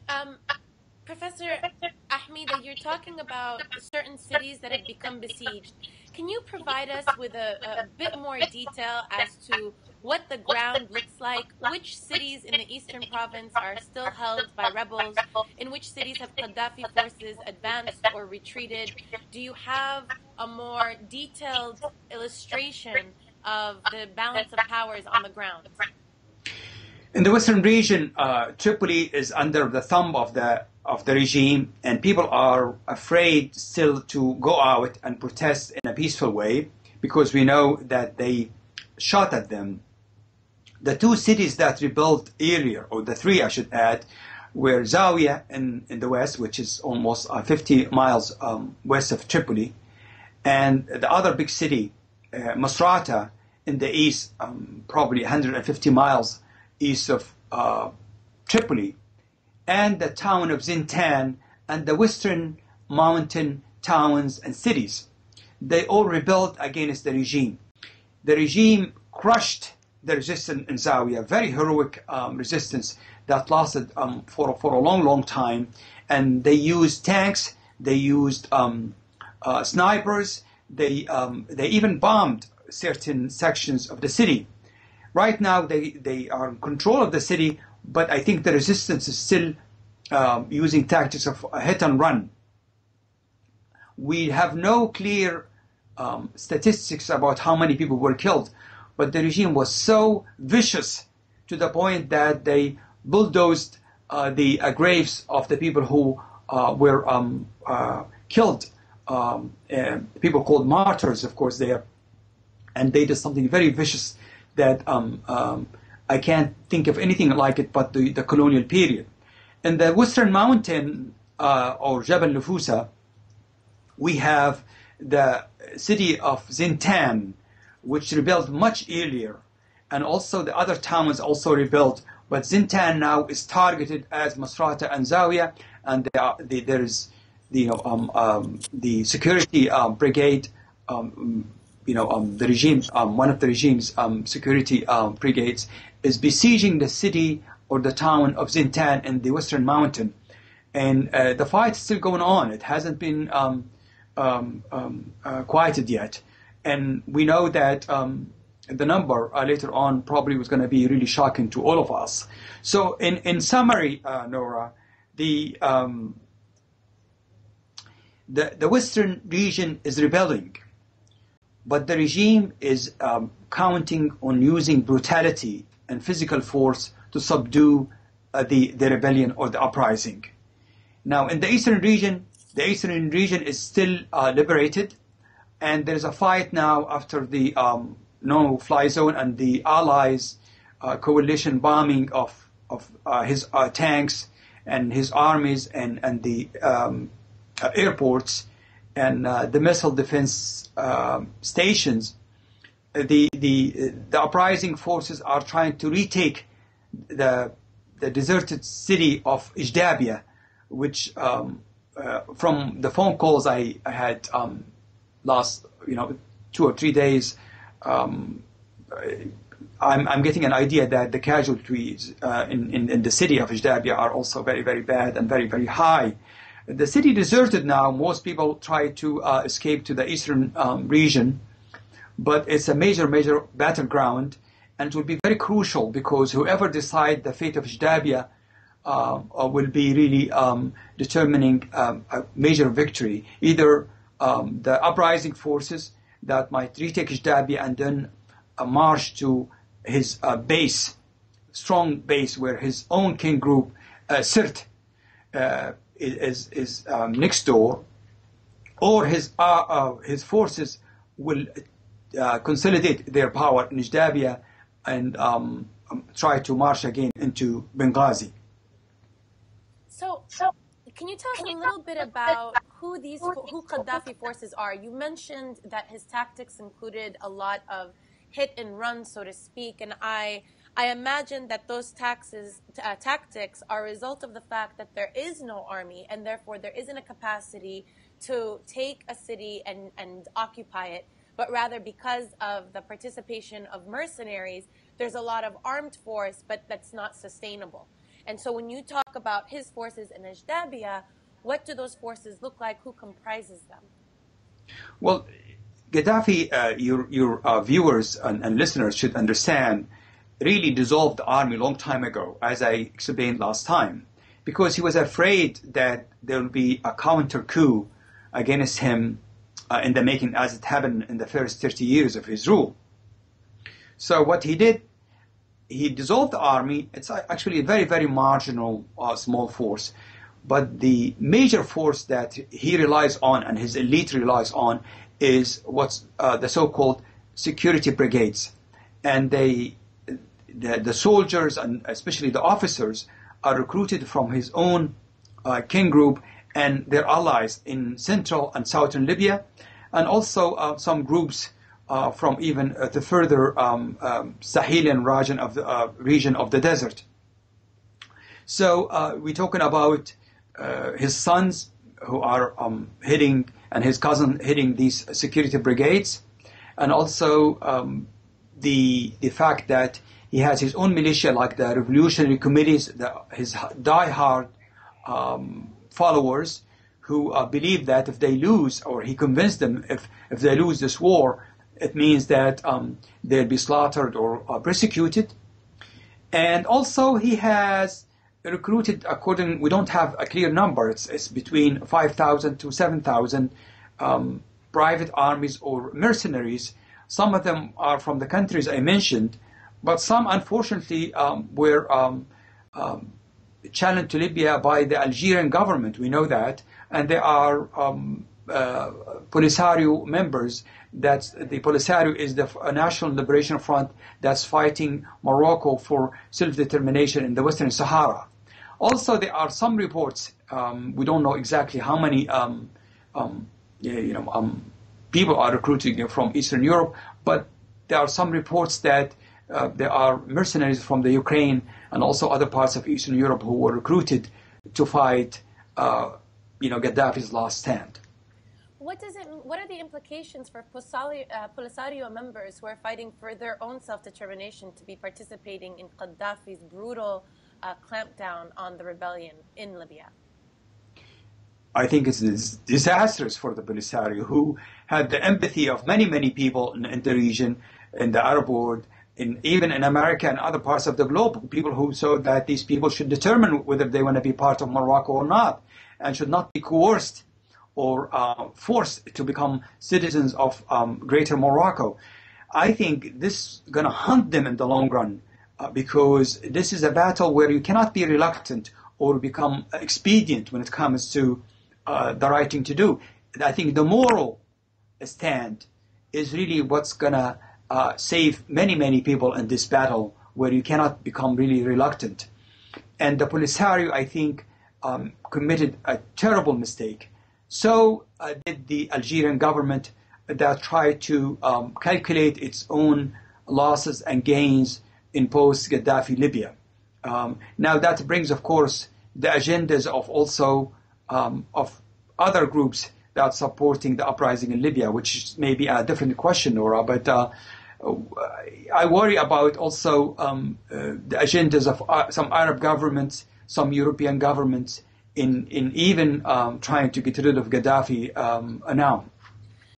Um, Professor Ahmida, you're talking about certain cities that have become besieged. Can you provide us with a bit more detail as to what the ground looks like? Which cities in the eastern province are still held by rebels? In which cities have Gaddafi forces advanced or retreated? Do you have a more detailed illustration of the balance of powers on the ground? In the western region, Tripoli is under the thumb of the regime, and people are afraid still to go out and protest in a peaceful way because we know that they shot at them. The two cities that rebuilt earlier, or the three I should add, were Zawiya in the west, which is almost 50 miles west of Tripoli, and the other big city, Masrata, in the east, probably 150 miles east of Tripoli, and the town of Zintan and the western mountain towns and cities. They all rebelled against the regime. The regime crushed the resistance in Zawiya, very heroic resistance that lasted for a long, long time. And they used tanks, they used snipers, they even bombed certain sections of the city. Right now, they are in control of the city, but I think the resistance is still using tactics of hit and run. We have no clear statistics about how many people were killed, but the regime was so vicious to the point that they bulldozed the graves of the people who were killed. People called martyrs, of course, there, and they did something very vicious that I can't think of anything like it but the colonial period. In the western mountain, or Jabal Nufusa, we have the city of Zintan, which rebuilt much earlier, and also the other towns also rebuilt. But Zintan now is targeted as Masrata and Zawiya, and there is the security brigade. The regime, one of the regime's security brigades, is besieging the city or the town of Zintan in the western mountain, and the fight is still going on. It hasn't been quieted yet, and we know that the number later on probably was going to be really shocking to all of us. So, in summary, Noura, the western region is rebelling, but the regime is counting on using brutality and physical force to subdue the rebellion or the uprising. Now, in the eastern region is still liberated, and there's a fight now after the no-fly zone and the Allies coalition bombing of his tanks and his armies and the airports and the missile defense stations. The uprising forces are trying to retake the deserted city of Jadaliyya, which from the phone calls I had last 2 or 3 days, I'm getting an idea that the casualties in the city of Jadaliyya are also very, very bad and very, very high. The city deserted now. Most people try to escape to the eastern region, but it's a major, major battleground, and it will be very crucial because whoever decides the fate of Jadaliyya will be really determining a major victory. Either the uprising forces that might retake Jadaliyya and then march to his strong base, where his own king group, Sirt, is next door, or his forces will consolidate their power in Jadaliyya and try to march again into Benghazi. So, can you tell us a little bit about who Gaddafi forces are? You mentioned that his tactics included a lot of hit and run, so to speak, and I imagine that those tactics are a result of the fact that there is no army, and therefore there isn't a capacity to take a city and occupy it, but rather because of the participation of mercenaries, there's a lot of armed force, but that's not sustainable. And so when you talk about his forces in Jadaliyya, what do those forces look like? Who comprises them? Well, Gaddafi, your viewers and listeners should understand, really dissolved the army a long time ago, as I explained last time, because he was afraid that there will be a counter coup against him in the making, as it happened in the first 30 years of his rule. So what he did, he dissolved the army. It's actually a very, very marginal, small force. But the major force that he relies on and his elite relies on is what's the so-called security brigades. And the soldiers, and especially the officers, are recruited from his own king group and their allies in central and southern Libya, and also some groups from even the further Sahelian region of the desert. So we're talking about his sons who are heading, and his cousin heading these security brigades, and also the fact that he has his own militia, like the revolutionary committees, his die-hard followers, who believe that if they lose, or he convinced them if they lose this war, it means that they'll be slaughtered or persecuted. And also he has recruited, we don't have a clear number, it's between 5,000 to 7,000 private armies or mercenaries. Some of them are from the countries I mentioned, but some unfortunately were challenged to Libya by the Algerian government, we know that, and they are Polisario members. That's the Polisario is the National Liberation Front that's fighting Morocco for self-determination in the Western Sahara. Also, there are some reports. We don't know exactly how many people are recruiting from Eastern Europe, but there are some reports that there are mercenaries from the Ukraine and also other parts of Eastern Europe who were recruited to fight, Gaddafi's last stand. What are the implications for Polisario members who are fighting for their own self-determination to be participating in Gaddafi's brutal clampdown on the rebellion in Libya? I think it's disastrous for the Polisario, who had the empathy of many, many people in the region, in the Arab world, even in America and other parts of the globe, people who saw that these people should determine whether they want to be part of Morocco or not, and should not be coerced or forced to become citizens of Greater Morocco. I think this is going to haunt them in the long run, because this is a battle where you cannot be reluctant or become expedient when it comes to the right thing to do. I think the moral stand is really what's going to save many, many people in this battle, where you cannot become really reluctant. And the Polisario, I think, committed a terrible mistake. So did the Algerian government, that tried to calculate its own losses and gains in post-Gaddafi Libya. Now that brings, of course, the agendas of also of other groups that are supporting the uprising in Libya, which may be a different question, Noura, but I worry about also the agendas of some Arab governments, some European governments, in even trying to get rid of Gaddafi now.